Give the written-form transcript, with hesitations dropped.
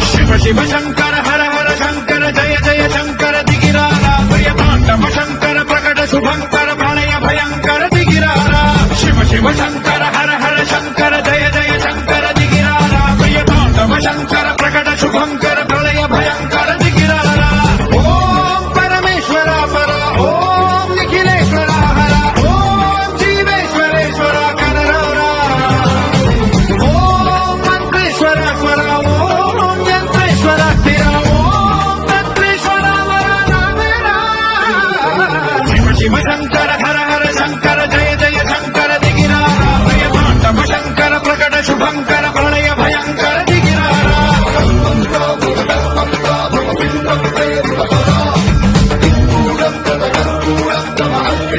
శివ శివ శంకర హర హర శంకర జయ జయ శంకర దిగిరారా ప్రియతాండవ శంకర ప్రకట శుభంకర ప్రళయ భయంకర దిగిరారా శివ శివ శంకర హర హర శంకర జయ జయ శంకర దిగిరారా ప్రియతాండవ శంకర ప్రకట శుభంకర ప్రళయ భయంకర దిగిరారా ఓం పరమేశ్వర పర ఓం నిఖిలేశ్వర హర ఓం జీవేశ్వరేశ్వర కరరారా ఓం మంత్రేశ్వర స్వర ఓం యంత్రేశ్వర స్థిర ఓం తంత్రేశ్వర వర నామేరా శివ శివ శంకర